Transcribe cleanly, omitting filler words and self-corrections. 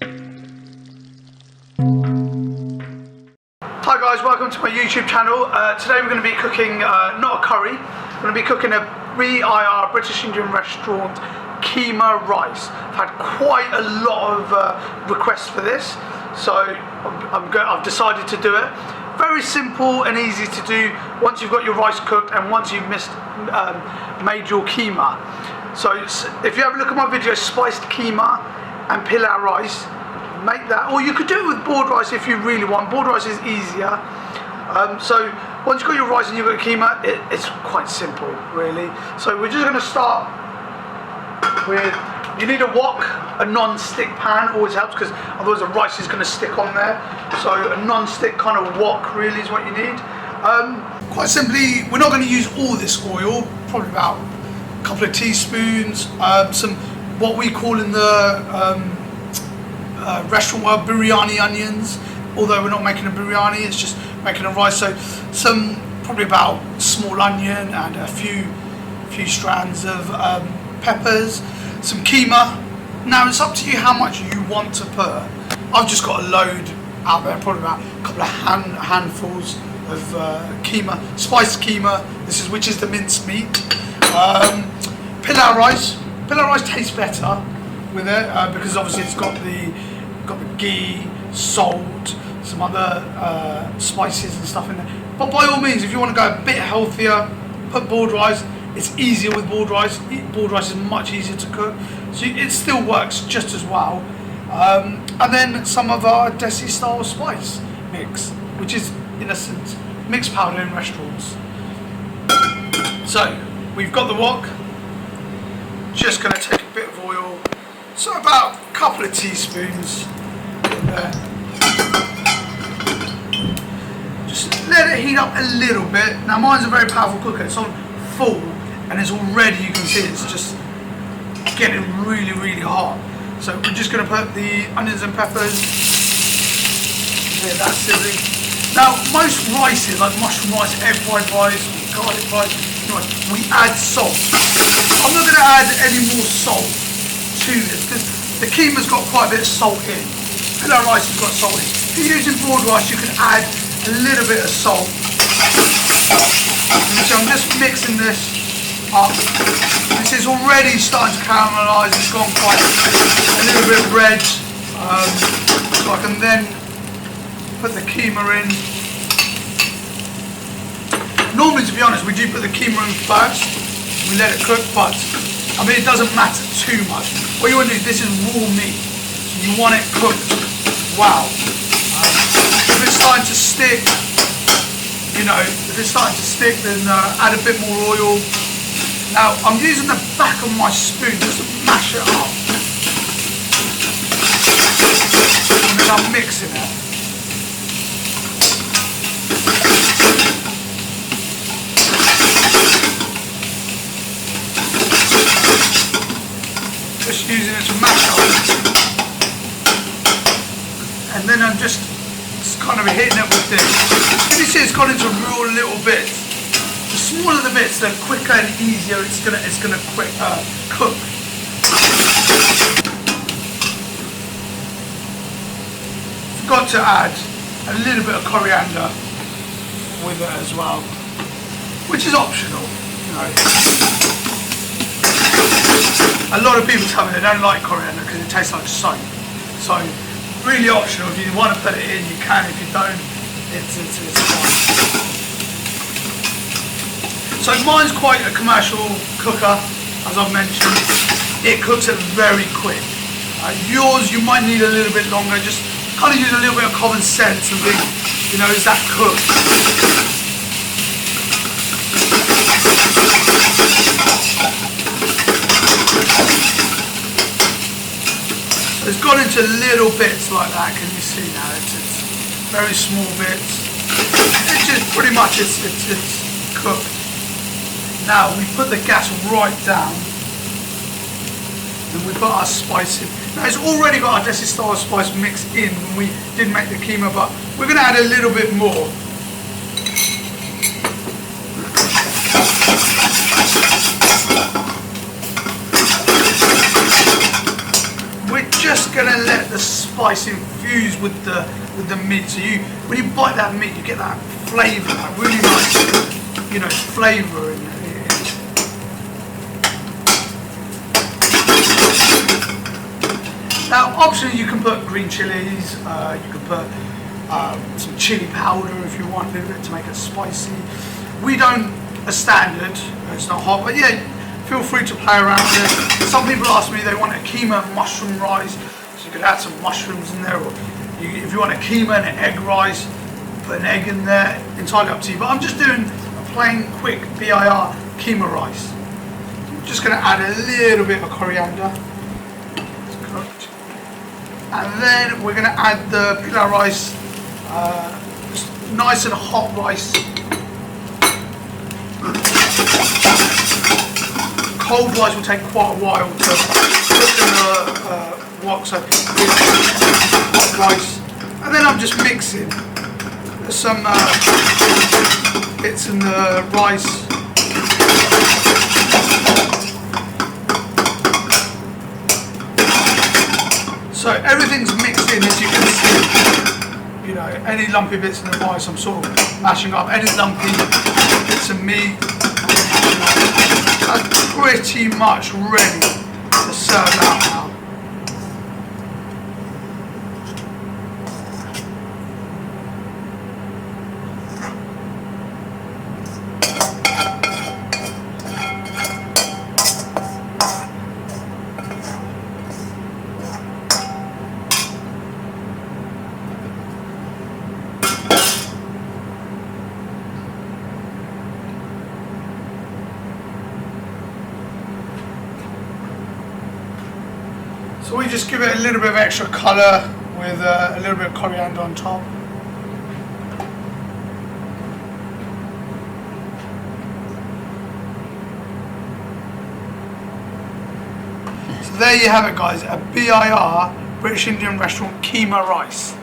Hi guys, welcome to my YouTube channel. Today we're going to be cooking, not a curry, we're going to be cooking a BIR British Indian restaurant Keema rice. I've had quite a lot of requests for this, so I've decided to do it. Very simple and easy to do once you've got your rice cooked and once you've made your keema. So if you have a look at my video, spiced keema and pilau rice, make that, or you could do it with boiled rice if you really want. Boiled rice is easier. So once you've got your rice and you've got your keema, it's quite simple really. So we're just going to start with, you need a wok, a non-stick pan always helps because otherwise the rice is going to stick on there. So a non-stick kind of wok really is what you need. Quite simply, we're not going to use all this oil, probably about a couple of teaspoons, some what we call in the restaurant world biryani onions, although we're not making a biryani, it's just making a rice. So some, probably about small onion and a few strands of peppers, some keema. Now it's up to you how much you want to put. I've just got a load out there, probably about a couple of handfuls of keema, spiced keema. Which is the minced meat. Pilau rice. Pilau rice tastes better with it because obviously it's got the ghee, salt, some other spices and stuff in there. But by all means, if you want to go a bit healthier, put boiled rice. It's easier with boiled rice. Boiled rice is much easier to cook, so it still works just as well. And then some of our desi style spice mix, which is in essence mixed powder in restaurants. So we've got the wok. Just going to take a bit of oil, so about a couple of teaspoons in there. Just let it heat up a little bit. Now mine's a very powerful cooker, it's on full and it's already, you can see it's just getting really, really hot. So we're just going to put the onions and peppers. Yeah, that's sizzling. Now most rices, like mushroom rice, egg fried rice, garlic rice, we add salt. I'm not going to add any more salt to this because the keema's got quite a bit of salt in. Pilau rice has got salt in. If you're using boiled rice, you can add a little bit of salt. So I'm just mixing this up. This is already starting to caramelise. It's gone quite a little bit red. So I can then put the keema in. Normally, to be honest, we do put the keema in first. We let it cook, but I mean it doesn't matter too much. What you want to do, this is raw meat, so you want it cooked well. If it's starting to stick, then add a bit more oil. Now I'm using the back of my spoon just to mash it up, and then I'm mixing it. Just using it to mash up, and then I'm just kind of hitting it with this. Can you see it's gone into real little bits? The smaller the bits, the quicker and easier it's gonna cook. Forgot to add a little bit of coriander with it as well, which is optional, A lot of people tell me they don't like coriander because it tastes like soap. So really optional. If you want to put it in, you can. If you don't, it's fine. So mine's quite a commercial cooker, as I've mentioned. It cooks it very quick. Yours, you might need a little bit longer. Just kind of use a little bit of common sense and think, is that cooked? It's gone into little bits like that. Can you see now? It's very small bits. It's just pretty much it's cooked. Now we put the gas right down, and we put our spice in. Now it's already got our desi style spice mix in when we did make the keema, but we're going to add a little bit more. We're just going to let the spice infuse with the meat. So when you bite that meat, you get that flavour, that really nice, you know, flavour in it. Now, optionally, you can put green chilies. You can put some chili powder if you want a little bit to make it spicy. We don't, a standard. It's not hot, but yeah, feel free to play around with it. Some people ask me they want a keema mushroom rice, so you could add some mushrooms in there, or if you want a keema and an egg rice, put an egg in there. Entirely up to you. But I'm just doing a plain, quick BIR keema rice. I'm just going to add a little bit of coriander. And then we're going to add the pilau rice, just nice and hot rice. Cold rice will take quite a while to cook in the wok, so hot rice. And then I'm just mixing. There's some bits in the rice. So everything's mixed in, as you can see. You know, any lumpy bits in the rice I'm sort of mashing up. Any lumpy bits of meat. That's pretty much ready to serve out now. So we just give it a little bit of extra colour with a little bit of coriander on top. So there you have it, guys, a BIR, British Indian restaurant keema rice.